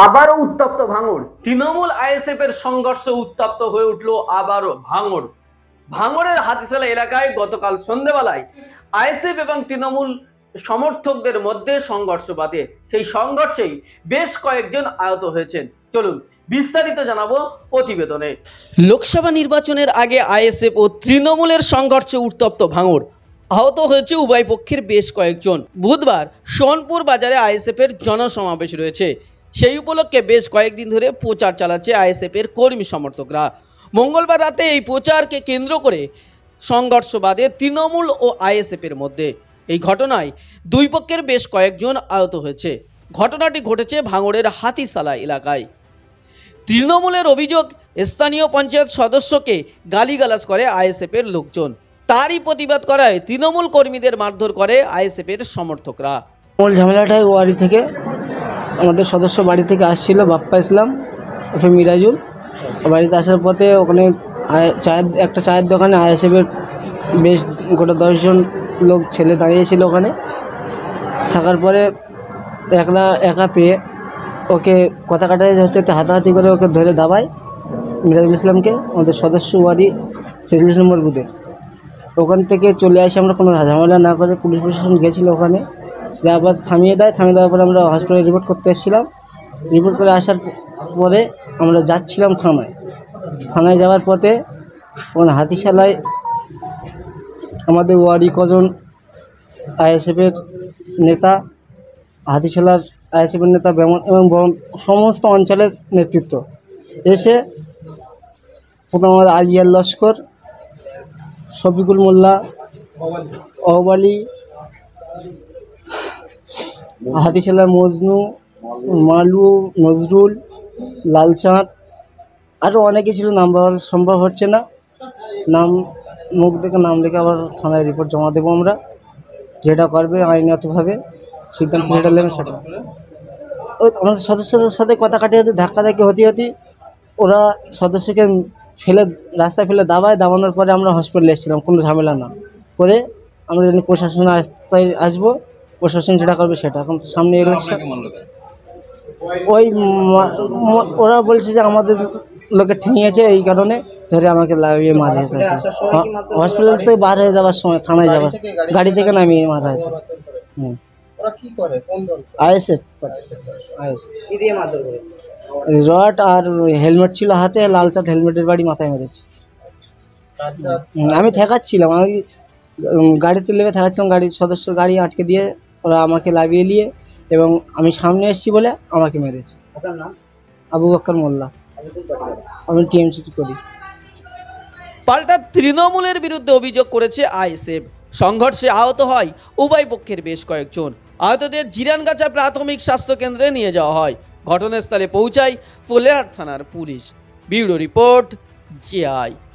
আবারও উত্তপ্ত ভাঙড়। তৃণমূল আইএসএফ এর সংঘর্ষে উত্তপ্ত হয়ে উঠলো আবারও ভাঙড়। ভাঙড়ের হাতিশালা এলাকায় গতকাল সন্ধ্যাবেলায় আইএসএফ এবং তৃণমূল সমর্থকদের মধ্যে সংঘর্ষ বাধে। সেই সংঘর্ষেই বেশ কয়েকজন আহত হয়েছেন। চলুন বিস্তারিত জানাবো প্রতিবেদনে। লোকসভা নির্বাচনের আগে আইএসএফ ও তৃণমূলের সংঘর্ষে উত্তপ্ত ভাঙড়। আহত হয়েছে উভয় পক্ষের বেশ কয়েকজন। বুধবার সোনপুর বাজারে আইএসএফ এর জনসমাবেশ রয়েছে। সেই উপলক্ষে বেশ কয়েকদিন ধরে প্রচার চালাচ্ছে আইএসএফ এর কর্মী সমর্থকরা। মঙ্গলবার রাতে এই প্রচারকে কেন্দ্র করে সংঘর্ষ বাধে তৃণমূল ও আইএসএফ এর মধ্যে। এই ঘটনায় দুই পক্ষের বেশ কয়েকজন আহত হয়েছে। ঘটনাটি ঘটেছে ভাঙড়ের হাতিশালা এলাকায়। তৃণমূলের অভিযোগ, স্থানীয় পঞ্চায়েত সদস্যকে গালিগালাজ করে আইএসএফ এর লোকজন। তারই প্রতিবাদ করায় তৃণমূল কর্মীদের মারধর করে আইএসএফ এর সমর্থকরা। মূল ঝামেলাটাই ওয়ারি থেকে আমাদের সদস্য বাড়ি থেকে আসছিল, বাপ্পা ইসলাম ওকে মিরাজুল। বাড়িতে আসার পথে ওখানে একটা চায়ের দোকানে আইএসএফের বেশ গোটা 10 জন লোক ছেলে দাঁড়িয়েছিল। ওখানে থাকার পরে একা পেয়ে ওকে কথা কাটাতে হতে হাতাহাতি করে ওকে ধরে দাবায় মিরাজুল ইসলামকে, আমাদের সদস্য ওয়ারি 46 নম্বর বুথের। ওখান থেকে চলে আসি আমরা, কোনো ঝামেলা না করে পুলিশ প্রশাসন গেছিলো ওখানে, যে আবার থামিয়ে দেওয়ার পরে আমরা হসপিটালে রিপোর্ট করতে এসেছিলাম। রিপোর্ট করে আসার পরে আমরা যাচ্ছিলাম থানায় যাওয়ার পথে ওখানে হাতিশালায় আমাদের ওয়ারি কজন আইএসএফের নেতা, হাতিশালার আইএসএফের নেতা এবং সমস্ত অঞ্চলের নেতৃত্ব এসে প্রথম আমাদের আলিয়ার লস্কর, শফিকুল মোল্লা, অহবালি, হাতিশালার মজনু, মালু, নজরুল, লালচাঁদ, আরও অনেকে ছিল, নাম বলা সম্ভব হচ্ছে না। মুখ দেখে নাম দেখে আবার থানায় রিপোর্ট জমা দেবো আমরা। যেটা করবে আইনগতভাবে সিদ্ধান্ত যেটা নেবে সেটা। ওই আমাদের সদস্যদের সাথে কথা কাটিয়ে ধাক্কাধাক্কি হতে ওরা সদস্যকে রাস্তায় ফেলে দাবানোর পরে আমরা হসপিটালে এসেছিলাম, কোনো ঝামেলা না করে। আমরা যদি প্রশাসন আসবো, প্রশাসন যেটা করবে সেটা। এখন সামনে ইলেকশন, ওই ওরা বলছে যে আমাদের লোকে ঠেঙিয়েছে, এই কারণে ধরে আমাকে লাগিয়ে মারা হয়েছে। হসপিটাল থেকে বার হয়ে যাওয়ার সময় থানায় যাওয়ার গাড়ি থেকে নামিয়ে মারা হয়েছে। আইএসএফ রড আর হেলমেট ছিল হাতে, লালচাঁদ হেলমেটের বাড়ি মাথায় মেরেছে। আমি ঠেকাচ্ছিলাম, আমি গাড়িতে লেগে ঠেকাচ্ছিলাম, গাড়ির সদস্য গাড়ি আটকে দিয়ে ওরা আমাকে লাগিয়ে নিয়ে, এবং আমি সামনে এসেছি বলে আমাকে মেরেছে। আবু বকর মোল্লা, আমি টিএমসি করি। পাল্টা তৃণমূলের বিরুদ্ধে অভিযোগ করেছে আইএসএফ। সংঘর্ষে আহত হয় উভয় পক্ষের বেশ কয়েকজন। আহতদের জিরানগাছা প্রাথমিক স্বাস্থ্য কেন্দ্রে নিয়ে যাওয়া হয়। ঘটনাস্থলে পৌঁছায় ফুলেরহাট থানার পুলিশ। Bureau report, GI.